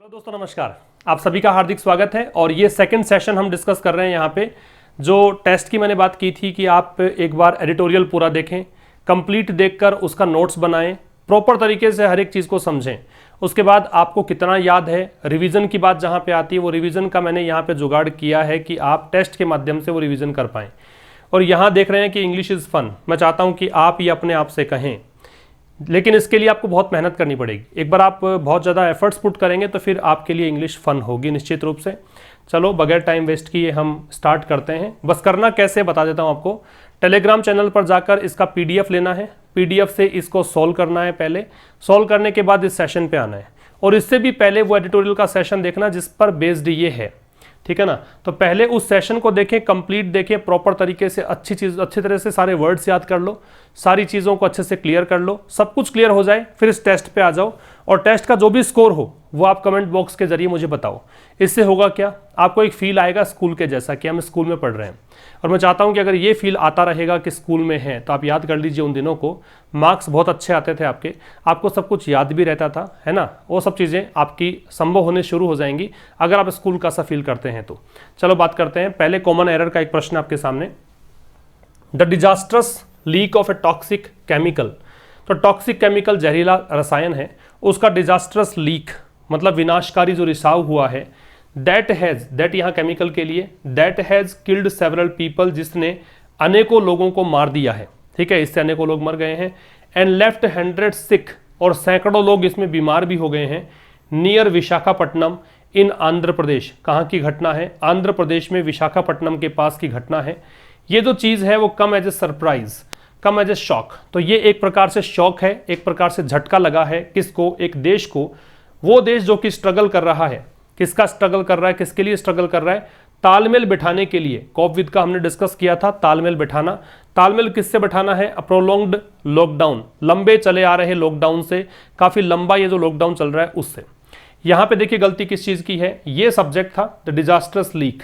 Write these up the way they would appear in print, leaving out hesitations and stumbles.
Hello दोस्तों, नमस्कार। आप सभी का हार्दिक स्वागत है। और ये सेकंड सेशन हम डिस्कस कर रहे हैं यहाँ पे। जो टेस्ट की मैंने बात की थी कि आप एक बार एडिटोरियल पूरा देखें, कंप्लीट देखकर उसका नोट्स बनाएं, प्रॉपर तरीके से हर एक चीज़ को समझें। उसके बाद आपको कितना याद है, रिवीजन की बात जहाँ पे आती है, वो रिवीजन का मैंने यहाँ पे जुगाड़ किया है कि आप टेस्ट के माध्यम से वो रिवीजन कर पाएँ। और यहाँ देख रहे हैं कि इंग्लिश इज़ फन। मैं चाहता हूँ कि आप ये अपने आप से कहें, लेकिन इसके लिए आपको बहुत मेहनत करनी पड़ेगी। एक बार आप बहुत ज़्यादा एफर्ट्स पुट करेंगे तो फिर आपके लिए इंग्लिश फन होगी निश्चित रूप से। चलो बगैर टाइम वेस्ट किए हम स्टार्ट करते हैं। बस करना कैसे बता देता हूँ आपको। टेलीग्राम चैनल पर जाकर इसका पीडीएफ लेना है, पीडीएफ से इसको सॉल्व करना है। पहले सॉल्व करने के बाद इस सेशन पे आना है, और इससे भी पहले वो एडिटोरियल का सेशन देखना जिस पर बेस्ड ये है, ठीक है ना। तो पहले उस सेशन को देखें, कंप्लीट देखें, प्रॉपर तरीके से अच्छी तरह से सारे वर्ड्स याद कर लो, सारी चीज़ों को अच्छे से क्लियर कर लो। सब कुछ क्लियर हो जाए फिर इस टेस्ट पे आ जाओ, और टेस्ट का जो भी स्कोर हो वो आप कमेंट बॉक्स के जरिए मुझे बताओ। इससे होगा क्या, आपको एक फील आएगा स्कूल के जैसा कि हम स्कूल में पढ़ रहे हैं। और मैं चाहता हूं कि अगर ये फील आता रहेगा कि स्कूल में है, तो आप याद कर लीजिए उन दिनों को मार्क्स बहुत अच्छे आते थे आपको सब कुछ याद भी रहता था, है ना। वो सब चीज़ें आपकी संभव होने शुरू हो जाएंगी अगर आप स्कूल का सा फील करते हैं तो। चलो बात करते हैं। पहले कॉमन एरर का एक प्रश्न आपके सामने। The disastrous leak of a toxic chemical. तो टॉक्सिक केमिकल जहरीला रसायन है, उसका डिजास्ट्रस लीक मतलब विनाशकारी जो रिसाव हुआ है। दैट यहाँ केमिकल के लिए, that has killed several people, जिसने अनेकों लोगों को मार दिया है, ठीक है। इससे अनेकों लोग मर गए हैं। एंड लेफ्ट 100 सिक, और सैकड़ों लोग इसमें बीमार भी हो गए हैं। नियर विशाखापट्टनम इन आंध्र प्रदेश। कहाँ की घटना है? आंध्र प्रदेश में विशाखापट्टनम के पास की घटना है। ये जो चीज़ है वो come as a surprise, come as a shock. तो ये एक प्रकार से शॉक है, एक प्रकार से झटका लगा है। किसको? एक देश को। वो देश जो कि स्ट्रगल कर रहा है। किसका स्ट्रगल कर रहा है? किसके लिए स्ट्रगल कर रहा है? तालमेल बिठाने के लिए। कोविड का हमने डिस्कस किया था, तालमेल बिठाना। तालमेल किससे बिठाना है? प्रोलॉन्ग्ड लॉकडाउन, लंबे चले आ रहे लॉकडाउन से, काफी लंबा ये जो लॉकडाउन चल रहा है उससे। यहां पे देखिए गलती किस चीज की है। ये सब्जेक्ट था द डिजास्टर्स लीक,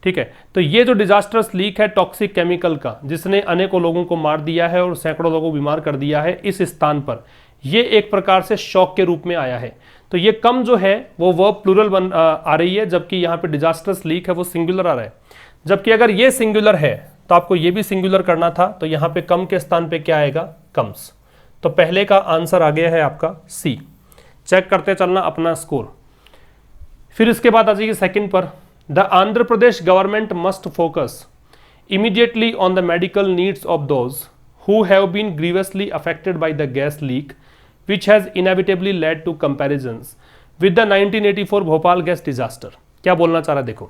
ठीक है। तो ये जो डिजास्टर्स लीक है टॉक्सिक केमिकल का, जिसने अनेकों लोगों को मार दिया है और सैकड़ों लोगों को बीमार कर दिया है इस स्थान पर, ये एक प्रकार से शॉक के रूप में आया है। तो ये कम जो है वो वर्ब प्लूरल आ रही है, जबकि यहाँ पे डिजास्टर्स लीक है वो सिंगुलर आ रहा है। जबकि अगर ये सिंगुलर है तो आपको ये भी सिंगुलर करना था। तो यहाँ पे कम के स्थान पे क्या आएगा? कम्स। तो पहले का आंसर आ गया है आपका सी। चेक करते चलना अपना स्कोर। फिर इसके बाद आ जाइए सेकंड पर। The Andhra Pradesh government must focus immediately on the medical needs of those who have been grievously affected by the gas leak, which has inevitably led to comparisons with the 1984 Bhopal gas disaster. क्या बोलना चाह रहा है? देखो,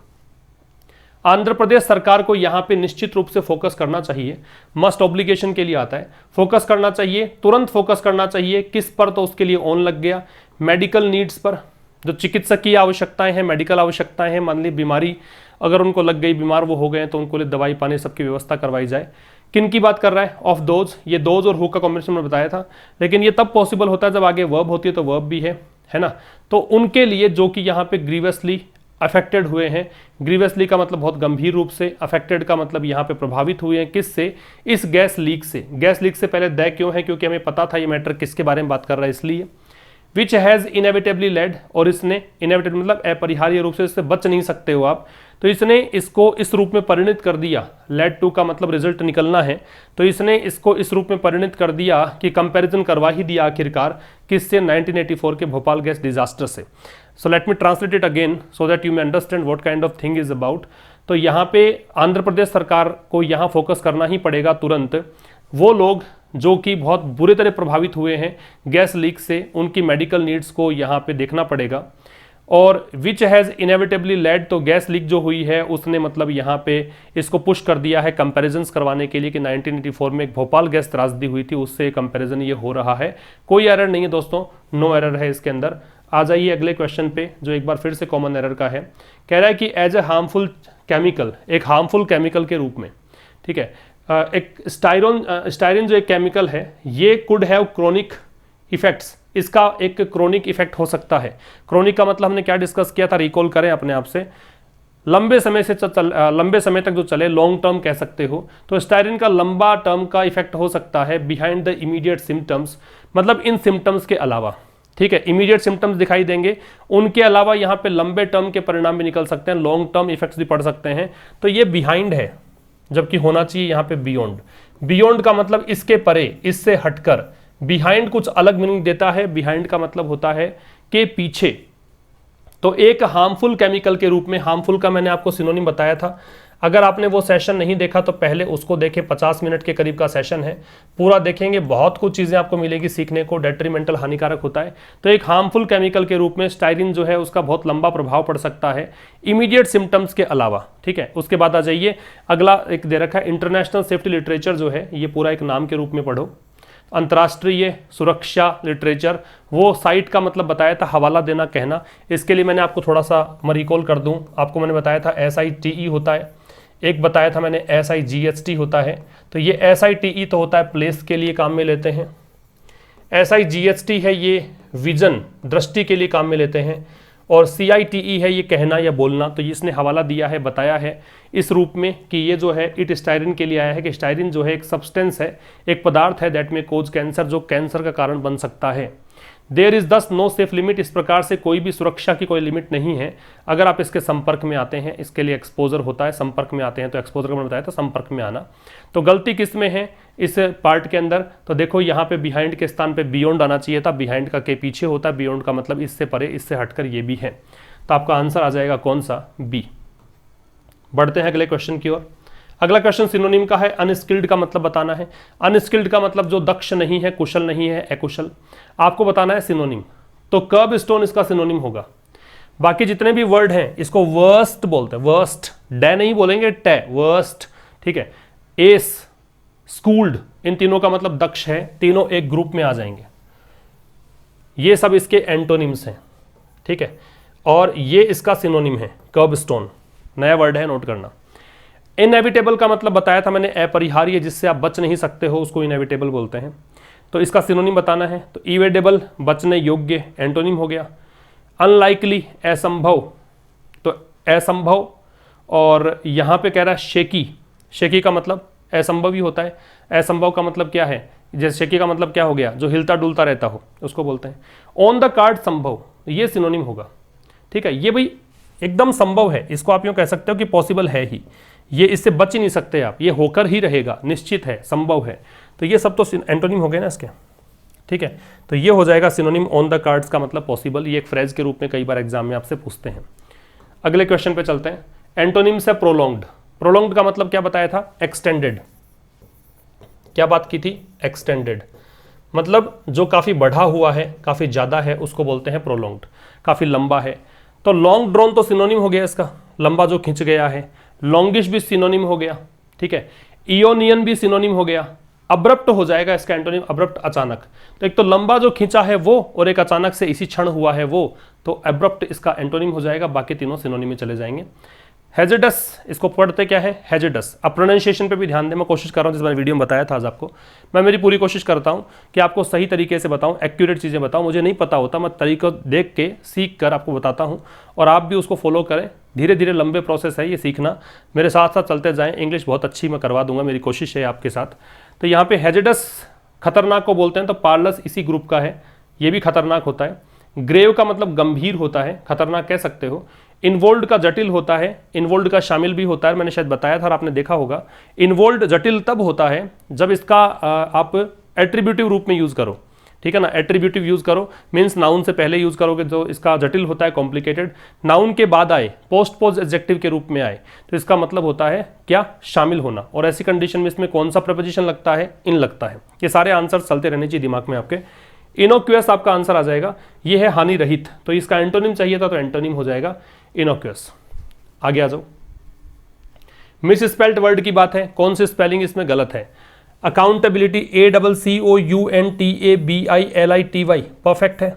आंध्र प्रदेश सरकार को यहाँ पे निश्चित रूप से फोकस करना चाहिए। मस्ट ऑब्लिगेशन के लिए आता है, फोकस करना चाहिए, तुरंत फोकस करना चाहिए। किस पर? तो उसके लिए ऑन लग गया, मेडिकल नीड्स पर। जो चिकित्सकीय आवश्यकताएं हैं, मेडिकल आवश्यकताएं हैं, मान ली बीमारी अगर उनको लग गई, बीमार वो हो गए, तो उनको लिए दवाई पानी सबकी व्यवस्था करवाई जाए। किन की बात कर रहा है? Of those. ये दोज और हु का कॉम्बिनेशन में बताया था, लेकिन ये तब पॉसिबल होता है जब आगे वर्ब होती है, तो वर्ब भी है ना। तो उनके लिए जो कि यहाँ पे ग्रीवियसली अफेक्टेड हुए हैं। ग्रीवियसली का मतलब बहुत गंभीर रूप से, अफेक्टेड का मतलब यहाँ पे प्रभावित हुए हैं। किससे? इस गैस लीक से। गैस लीक से पहले द क्यों है? क्योंकि हमें पता था ये मैटर किसके बारे में बात कर रहा है, इसलिए। विच हैज़ इनेविटेबली लेड, और इसने, इनेविटेबली मतलब अपरिहार्य रूप से, इससे बच नहीं सकते हो आप, तो इसने इसको इस रूप में परिणित कर दिया। लेड टू का मतलब रिजल्ट निकलना है, तो इसने इसको इस रूप में परिणित कर दिया कि कंपैरिजन करवा ही दिया आखिरकार। किससे? 1984 के भोपाल गैस डिजास्टर से। So let me translate it again so that you may understand what kind of thing is about. तो यहाँ पे आंध्र प्रदेश सरकार को यहाँ फोकस करना ही पड़ेगा तुरंत। वो लोग जो कि बहुत बुरी तरह प्रभावित हुए हैं गैस लीक से, उनकी मेडिकल नीड्स को यहाँ पे देखना पड़ेगा। और विच हैज़ इनेविटेबली लेड, तो गैस लीक जो हुई है उसने मतलब यहाँ पे इसको पुश कर दिया है कंपैरिजंस करवाने के लिए कि 1984 में एक भोपाल गैस त्रासदी हुई थी, उससे कंपैरिजन ये हो रहा है। कोई एरर नहीं है दोस्तों, नो एरर है इसके अंदर। आ जाइए अगले क्वेश्चन पे, जो एक बार फिर से कॉमन एरर का है। कह रहा है कि एज ए हार्मफुल केमिकल, एक हार्मफुल केमिकल के रूप में, ठीक है। एक स्टायरिन जो एक केमिकल है, ये कुड हैव क्रोनिक इफेक्ट्स, इसका एक क्रोनिक इफेक्ट हो सकता है। क्रोनिक का मतलब हमने क्या डिस्कस किया था, रिकॉल करें अपने आप से। लंबे समय तक जो चले, लॉन्ग टर्म कह सकते हो। तो स्टायरिन का लंबा टर्म का इफेक्ट हो सकता है बिहाइंड द इमीडिएट सिम्टम्स, मतलब इन सिम्टम्स के अलावा, ठीक है, इमीडिएट सिम्टम्स दिखाई देंगे। उनके अलावा यहाँ पे लंबे टर्म के परिणाम भी निकल सकते हैं, लॉन्ग टर्म इफेक्ट्स भी पड़ सकते हैं। तो ये बिहाइंड है, जबकि होना चाहिए यहाँ पे बियॉन्ड। बियॉन्ड का मतलब इसके परे, इससे हटकर। बिहाइंड कुछ अलग मीनिंग देता है। बिहाइंड का मतलब होता है कि पीछे। तो एक हार्मफुल केमिकल के रूप में, हार्मफुल का मैंने आपको सिनोनिम बताया था। अगर आपने वो सेशन नहीं देखा तो पहले उसको देखें, 50 मिनट के करीब का सेशन है, पूरा देखेंगे, बहुत कुछ चीज़ें आपको मिलेगी सीखने को। डेट्रीमेंटल, हानिकारक होता है। तो एक हार्मफुल केमिकल के रूप में स्टाइरिन जो है उसका बहुत लंबा प्रभाव पड़ सकता है इमीडिएट सिम्टम्स के अलावा। ठीक है, उसके बाद आ जाइए, अगला एक दे रखा है इंटरनेशनल सेफ्टी लिटरेचर जो है, ये पूरा एक नाम के रूप में पढ़ो। अंतर्राष्ट्रीय सुरक्षा लिटरेचर, वो साइट का मतलब बताया था, हवाला देना, कहना। इसके लिए मैंने आपको थोड़ा सा मैं रिकॉल कर दूं, आपको मैंने बताया था SITE होता है, एक बताया था मैंने SIGHT होता है। तो ये SITE तो होता है प्लेस के लिए काम में लेते हैं, SIGHT है ये विजन, दृष्टि के लिए काम में लेते हैं, और CITE है ये कहना या बोलना। तो इसने हवाला दिया है, बताया है इस रूप में कि ये जो है इट स्टाइरिन के लिए आया है कि स्टाइरिन जो है एक सब्सटेंस है, एक पदार्थ है दैट में कोज कैंसर, जो कैंसर का कारण बन सकता है। देयर इज दस नो सेफ लिमिट, इस प्रकार से कोई भी सुरक्षा की कोई लिमिट नहीं है अगर आप इसके संपर्क में आते हैं। इसके लिए एक्सपोजर होता है, संपर्क में आते हैं। तो एक्सपोजर का मैंने बताया था संपर्क में आना। तो गलती किस में है इस पार्ट के अंदर? तो देखो यहाँ पे बिहाइंड के स्थान पे बियॉन्ड आना चाहिए था, बिहाइंड का के पीछे होता है, बियॉन्ड का मतलब इससे परे, इससे हटकर ये भी है। तो आपका आंसर आ जाएगा कौन सा? बी। बढ़ते हैं अगले क्वेश्चन की ओर। अगला क्वेश्चन सिनोनिम का है, अनस्किल्ड का मतलब बताना है। अनस्किल्ड का मतलब जो दक्ष नहीं है, कुशल नहीं है, अकुशल, आपको बताना है सिनोनिम। तो कर्ब स्टोन इसका सिनोनिम होगा। बाकी जितने भी वर्ड हैं इसको वर्स्ट बोलते हैं, वर्स्ट, डे नहीं बोलेंगे, टे, वर्स्ट। ठीक है, एस, स्कूल्ड, इन तीनों का मतलब दक्ष है, तीनों एक ग्रुप में आ जाएंगे। ये सब इसके एंटोनिम्स हैं। ठीक है, और ये इसका सिनोनिम है कर्ब स्टोन, नया वर्ड है, नोट करना। इनएविटेबल का मतलब बताया था मैंने, अपरिहार्य, जिससे आप बच नहीं सकते हो, उसको इनएविटेबल बोलते हैं। तो इसका सिनोनिम बताना है। तो इवेडेबल, बचने योग्य, एंटोनिम हो गया। अनलाइकली, असंभव, तो असंभव। और यहाँ पे कह रहा है शेकी, शेकी का मतलब असंभव ही होता है। असंभव का मतलब क्या है? जैसे शेकी का मतलब क्या हो गया? जो हिलता डुलता रहता हो, उसको बोलते हैं। ऑन द कार्ड, संभव, ये सिनोनिम होगा। ठीक है, ये भाई एकदम संभव है, इसको आप यूँ कह सकते हो कि पॉसिबल है ही, ये इससे बच ही नहीं सकते आप, ये होकर ही रहेगा, निश्चित है, संभव है। तो ये सब तो एंटोनिम हो गए ना इसके। ठीक है, तो ये हो जाएगा सिनोनिम। ऑन द कार्ड्स का मतलब पॉसिबल, ये एक फ्रेज के रूप में कई बार एग्जाम में आपसे पूछते हैं। अगले क्वेश्चन पे चलते हैं। एंटोनिम्स है प्रोलॉन्ग्ड। प्रोलॉन्ग्ड का मतलब क्या बताया था? एक्सटेंडेड। क्या बात की थी? एक्सटेंडेड, मतलब जो काफ़ी बढ़ा हुआ है, काफ़ी ज़्यादा है, उसको बोलते हैं प्रोलॉन्ग्ड, काफ़ी लंबा है। तो लॉन्ग ड्रॉन तो सिनोनिम हो गया इसका, लंबा जो खिंच गया है। लॉन्गिश भी सिनोनिम हो गया। ठीक है, इयोनियन भी सिनोनिम हो गया। अब्रप्ट हो जाएगा इसका एंटोनिम, अब्रप्ट, अचानक। तो एक तो लंबा जो खिंचा है वो, और एक अचानक से इसी क्षण हुआ है वो, तो अब्रप्ट इसका एंटोनिम हो जाएगा। बाकी तीनों सिनोनिम में चले जाएंगे। हैजर्डस, इसको पढ़ते क्या है? हैजर्डस। अब प्रोनाउंसिएशन पे भी ध्यान दें, मैं कोशिश कर रहा हूँ, जिस मैंने वीडियो में बताया था आज आपको, मैं मेरी पूरी कोशिश करता हूँ कि आपको सही तरीके से बताऊँ, एक्यूरेट चीज़ें बताऊँ। मुझे नहीं पता होता, मैं तरीका देख के, सीख कर आपको बताता हूँ, और आप भी उसको फॉलो करें। धीरे धीरे लंबे प्रोसेस है ये सीखना, मेरे साथ साथ चलते जाएँ। इंग्लिश बहुत अच्छी मैं करवा दूंगा, मेरी कोशिश है आपके साथ। तो यहाँ पे हैजर्डस खतरनाक को बोलते हैं, तो पार्लस इसी ग्रुप का है, ये भी खतरनाक होता है। ग्रेव का मतलब गंभीर होता है, खतरनाक कह सकते हो। इन्वोल्ड का जटिल होता है, इन्वोल्ड का शामिल भी होता है, मैंने शायद बताया था और आपने देखा होगा। इन्वोल्ड जटिल तब होता है जब इसका आप एट्रीब्यूटिव रूप में यूज करो। ठीक है ना, एट्रीब्यूटिव यूज करो, मीन्स नाउन से पहले यूज करोगे, जो इसका जटिल होता है, कॉम्प्लिकेटेड। नाउन के बाद आए, पोस्ट पोज एडजेक्टिव के रूप में आए, तो इसका मतलब होता है क्या? शामिल होना। और ऐसी कंडीशन में इसमें कौन सा प्रपोजिशन लगता है? इन लगता है। ये सारे आंसर चलते रहने चाहिए दिमाग में आपके। इनोक्यूअस आपका आंसर आ जाएगा, ये है हानि रहित। तो इसका एंटोनिम चाहिए था, तो एंटोनिम हो जाएगा इनोक्यूअस। आगे आ जाओ। मिस स्पेल्ड वर्ड की बात है, कौन सी स्पेलिंग इसमें गलत है? अकाउंटेबिलिटी, ACCOUNTABILITY, परफेक्ट है।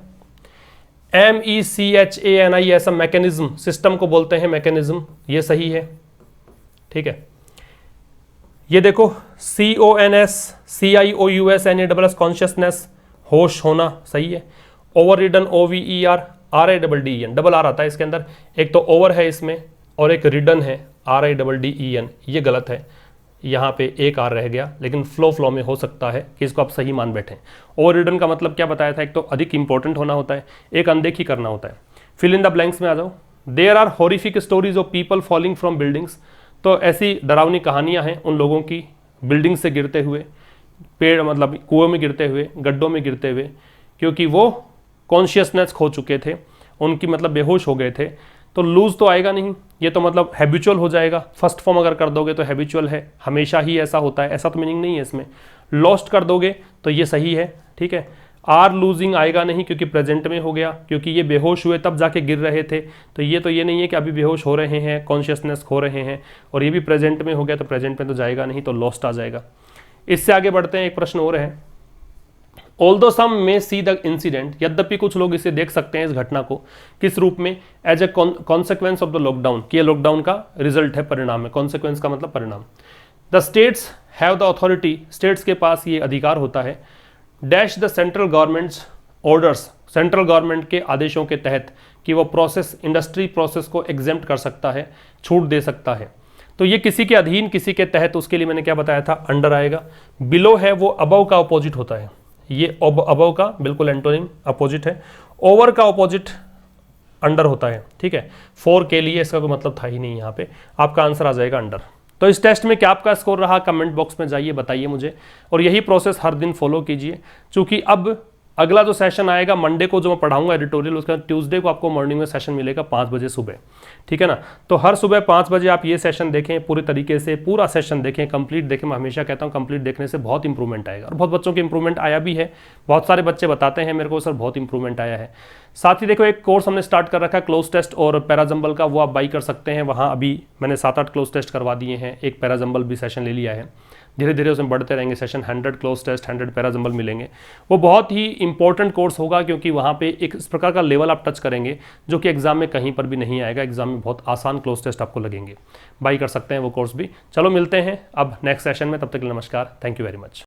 MECHANI, ऐसा मैकेनिज्म, सिस्टम को बोलते हैं मैकेनिज्म, ये सही है। ठीक है, ये देखो CONS, CIOUSNASS, कॉन्शियसनेस, होश होना, सही है। Over ridden, OVER, RIDDEN, double R आता है इसके अंदर, एक तो ओवर है इसमें और एक रिडन है, RIDDEN, ये गलत है। यहाँ पे एक आर रह गया, लेकिन फ्लो में हो सकता है कि इसको आप सही मान बैठें। ओवर रिडन का मतलब क्या बताया था, एक तो अधिक इंपॉर्टेंट होना होता है, एक अनदेखी करना होता है। फिल इन द ब्लैंक्स में आ जाओ। There are horrific stories of people falling from buildings, तो ऐसी डरावनी कहानियाँ हैं उन लोगों की बिल्डिंग से गिरते हुए, पेड़ मतलब कुएं में गिरते हुए, गड्ढों में गिरते हुए, क्योंकि वो कॉन्शियसनेस खो चुके थे, उनकी मतलब बेहोश हो गए थे। तो लूज तो आएगा नहीं, ये तो मतलब हैबिचुअल हो जाएगा। फर्स्ट फॉर्म अगर कर दोगे तो हैबिचुअल है, हमेशा ही ऐसा होता है, ऐसा तो मीनिंग नहीं है इसमें। लॉस्ट कर दोगे तो ये सही है, ठीक है। आर लूजिंग आएगा नहीं क्योंकि प्रेजेंट में हो गया, क्योंकि ये बेहोश हुए तब जाके गिर रहे थे, तो ये नहीं है कि अभी बेहोश हो रहे हैं, कॉन्शियसनेस खो रहे हैं, और ये भी प्रेजेंट में हो गया तो प्रेजेंट में तो जाएगा नहीं, तो लॉस्ट आ जाएगा। इससे आगे बढ़ते हैं, एक प्रश्न और है। ऑल्दो सम में सी द इंसिडेंट, यद्यपि कुछ लोग इसे देख सकते हैं इस घटना को किस रूप में, as a consequence of the lockdown, कि ये लॉकडाउन का रिजल्ट है, परिणाम है। कॉन्सिक्वेंस का मतलब परिणाम। The states have the authority, states के पास ये अधिकार होता है, dash the central governments orders, central government के आदेशों के तहत, कि वो प्रोसेस, इंडस्ट्री प्रोसेस को एग्जेम्प्ट कर सकता है, छूट दे सकता है। तो ये किसी के अधीन, किसी के तहत, उसके लिए मैंने क्या बताया था, अंडर आएगा। बिलो है वो अबव का अपोजिट होता है, ये अबव का बिल्कुल एंटोनिम अपोजिट है। ओवर का अपोजिट अंडर होता है, ठीक है। फॉर के लिए इसका कोई मतलब था ही नहीं, यहाँ पे आपका आंसर आ जाएगा अंडर। तो इस टेस्ट में क्या आपका स्कोर रहा, कमेंट बॉक्स में जाइए, बताइए मुझे, और यही प्रोसेस हर दिन फॉलो कीजिए। चूंकि अब अगला जो सेशन आएगा मंडे को, जो मैं पढ़ाऊंगा एडिटोरियल, उसका ट्यूसडे को आपको मॉर्निंग में सेशन मिलेगा 5 बजे सुबह, ठीक है ना। तो हर सुबह 5 बजे आप ये सेशन देखें, पूरी तरीके से पूरा सेशन देखें, कंप्लीट देखें। मैं हमेशा कहता हूँ कंप्लीट देखने से बहुत इंप्रूवमेंट आएगा, और बहुत बच्चों के इंप्रूवमेंट आया भी है। बहुत सारे बच्चे बताते हैं मेरे को, सर बहुत इंप्रूवमेंट आया है। साथ ही देखो, एक कोर्स हमने स्टार्ट कर रखा है क्लोज टेस्ट और पैराजंबल का, वो आप बाई कर सकते हैं। वहाँ अभी मैंने 7-8 क्लोज टेस्ट करवा दिए हैं, एक पैराजंबल भी सेशन ले लिया है। धीरे धीरे उसमें बढ़ते रहेंगे सेशन, 100 क्लोज टेस्ट, 100 पैराजंबल मिलेंगे। वो बहुत ही इंपॉर्टेंट कोर्स होगा, क्योंकि वहाँ पे एक इस प्रकार का लेवल आप टच करेंगे जो कि एग्जाम में कहीं पर भी नहीं आएगा। एग्जाम में बहुत आसान क्लोज टेस्ट आपको लगेंगे। बाई कर सकते हैं वो कोर्स भी। चलो मिलते हैं अब नेक्स्ट सेशन में, तब तक के लिए नमस्कार, थैंक यू वेरी मच।